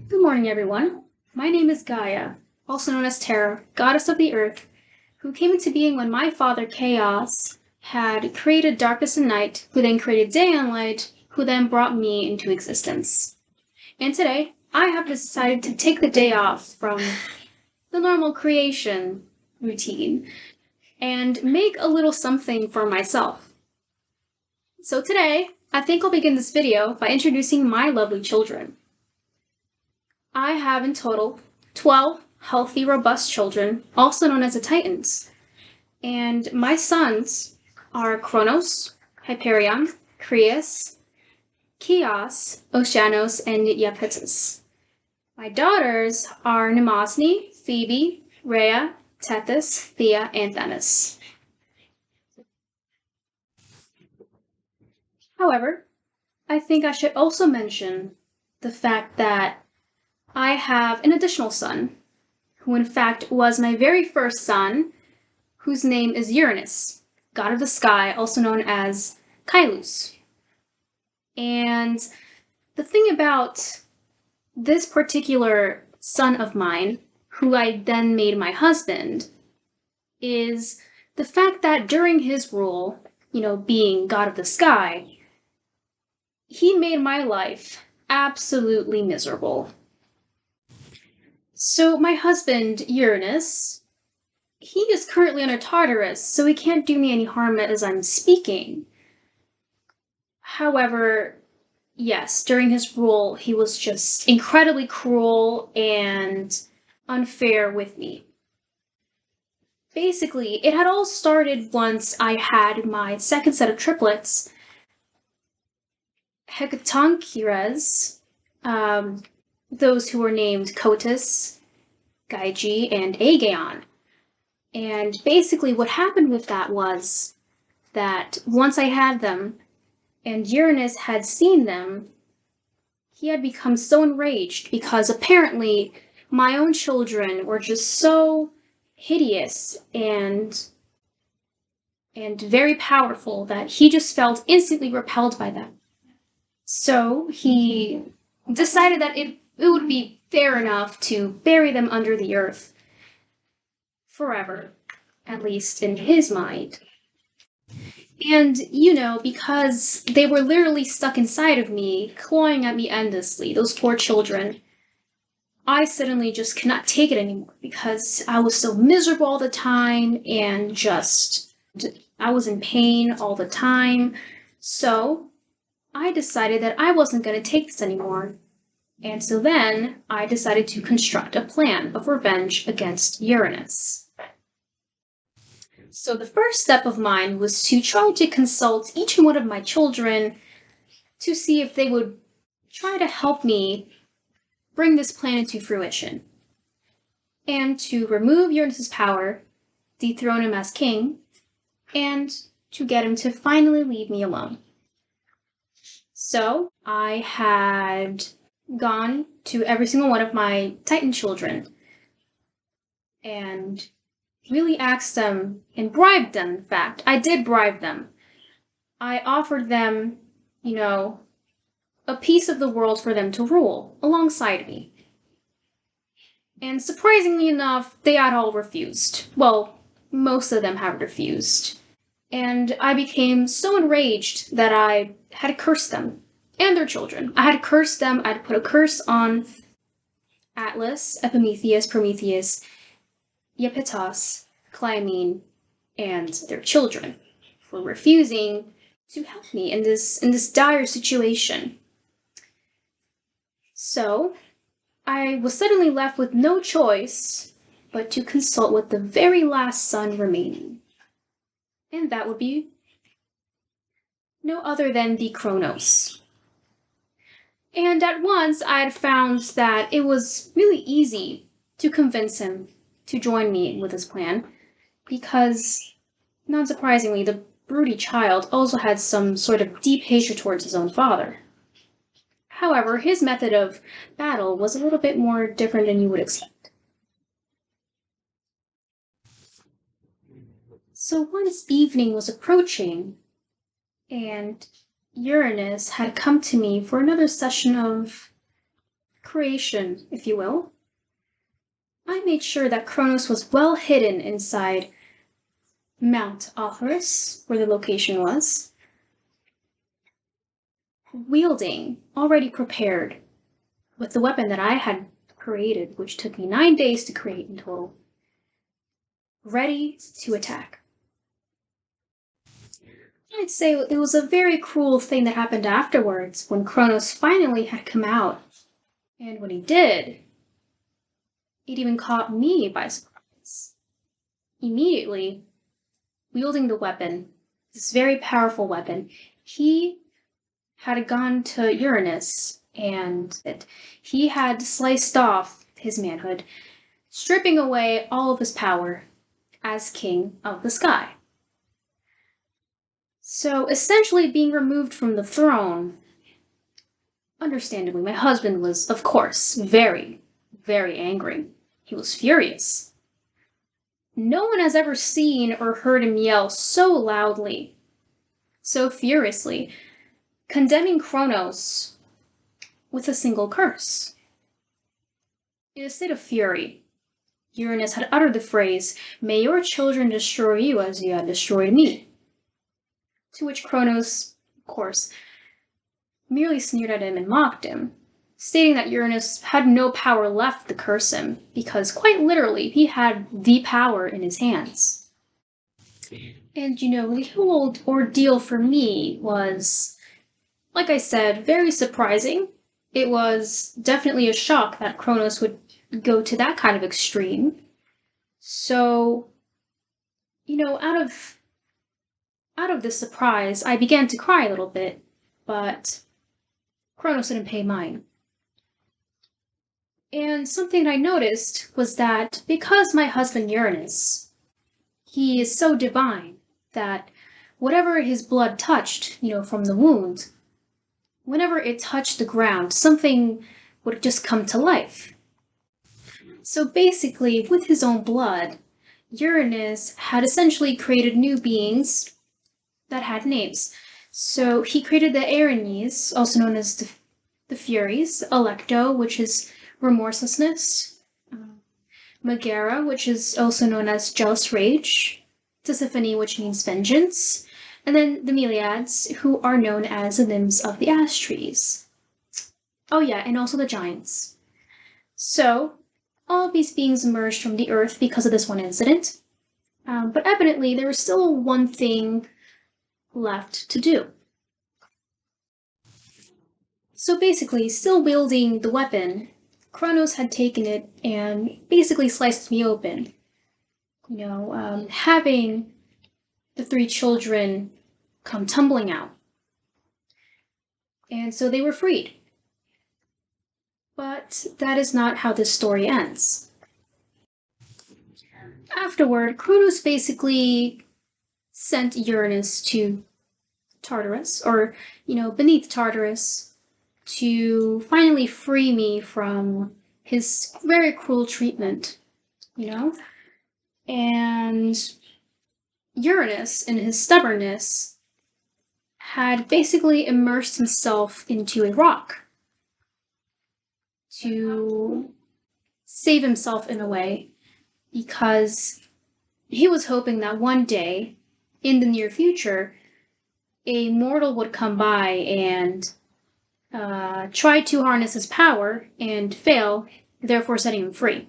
Good morning, everyone. My name is Gaia, also known as Terra, goddess of the earth, who came into being when my father, Chaos, had created darkness and night, who then created day and light, who then brought me into existence. And today, I have decided to take the day off from the normal creation routine and make a little something for myself. So today, I think I'll begin this video by introducing my lovely children. I have in total 12 healthy, robust children, also known as the Titans. And my sons are Kronos, Hyperion, Crius, Chios, Oceanos, and Iapetus. My daughters are Mnemosyne, Phoebe, Rhea, Tethys, Thea, and Themis. However, I think I should also mention the fact that I have an additional son, who in fact was my very first son, whose name is Uranus, god of the sky, also known as Kylus. And the thing about this particular son of mine, who I then made my husband, is the fact that during his rule, being god of the sky, he made my life absolutely miserable. So my husband, Uranus, he is currently under Tartarus, so he can't do me any harm as I'm speaking. However, yes, during his rule, he was just incredibly cruel and unfair with me. Basically, it had all started once I had my second set of triplets, Hecatonchires, those who were named Cotus, Gyge, and Aegeon. And basically what happened with that was that once I had them, and Uranus had seen them, he had become so enraged because apparently my own children were just so hideous and very powerful that he just felt instantly repelled by them. So he decided that it would be fair enough to bury them under the earth forever, at least in his mind. And, because they were literally stuck inside of me, clawing at me endlessly, those poor children, I suddenly just could not take it anymore because I was so miserable all the time and I was in pain all the time. So I decided that I wasn't going to take this anymore. And so then I decided to construct a plan of revenge against Uranus. So the first step of mine was to try to consult each one of my children to see if they would try to help me bring this plan into fruition. And to remove Uranus's power, dethrone him as king, and to get him to finally leave me alone. So I had gone to every single one of my Titan children and really asked them and bribed them, in fact. I did bribe them. I offered them, a piece of the world for them to rule alongside me. And surprisingly enough, they had all refused. Well, most of them have refused. And I became so enraged that I had cursed them and their children. I had cursed them. I had put a curse on Atlas, Epimetheus, Prometheus, Iapetus, Clymene, and their children for refusing to help me in this dire situation. So I was suddenly left with no choice but to consult with the very last son remaining. And that would be no other than the Kronos. And at once I had found that it was really easy to convince him to join me with his plan, because, not surprisingly, the broody child also had some sort of deep hatred towards his own father. However, his method of battle was a little bit more different than you would expect. So once evening was approaching, and Uranus had come to me for another session of creation, if you will, I made sure that Kronos was well hidden inside Mount Othrys, where the location was, wielding, already prepared, with the weapon that I had created, which took me 9 days to create in total, ready to attack. I'd say it was a very cruel thing that happened afterwards when Kronos finally had come out. And when he did, it even caught me by surprise. Immediately, wielding the weapon, this very powerful weapon, he had gone to Uranus and he had sliced off his manhood, stripping away all of his power as king of the sky. So essentially being removed from the throne. Understandably, my husband was, of course, very, very angry. He was furious. No one has ever seen or heard him yell so loudly, so furiously, condemning Kronos with a single curse. In a state of fury, Uranus had uttered the phrase, "May your children destroy you as you had destroyed me." To which Kronos, of course, merely sneered at him and mocked him, stating that Uranus had no power left to curse him, because quite literally he had the power in his hands. And the whole ordeal for me was, like I said, very surprising. It was definitely a shock that Kronos would go to that kind of extreme. So, out of this surprise, I began to cry a little bit, but Kronos didn't pay mind. And something I noticed was that because my husband Uranus, he is so divine that whatever his blood touched, from the wound, whenever it touched the ground, something would just come to life. So basically, with his own blood, Uranus had essentially created new beings that had names. So he created the Erinyes, also known as the Furies, Alecto, which is remorselessness, Megara, which is also known as jealous rage, Tisiphone, which means vengeance, and then the Meliads, who are known as the nymphs of the ash trees. Oh yeah, and also the giants. So, all of these beings emerged from the earth because of this one incident, but evidently there was still one thing left to do. So basically, still wielding the weapon, Kronos had taken it and basically sliced me open. Having the 3 children come tumbling out. And so they were freed. But that is not how this story ends. Afterward, Kronos basically sent Uranus to Tartarus, or, beneath Tartarus, to finally free me from his very cruel treatment, And Uranus, in his stubbornness, had basically immersed himself into a rock to save himself in a way, because he was hoping that one day, in the near future, a mortal would come by and try to harness his power and fail, therefore setting him free.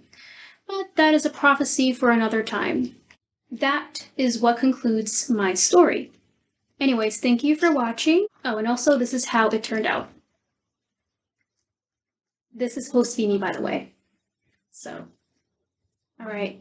But that is a prophecy for another time. That is what concludes my story. Anyways, thank you for watching. Oh, and also this is how it turned out. This is supposed to be me, by the way. So, alright.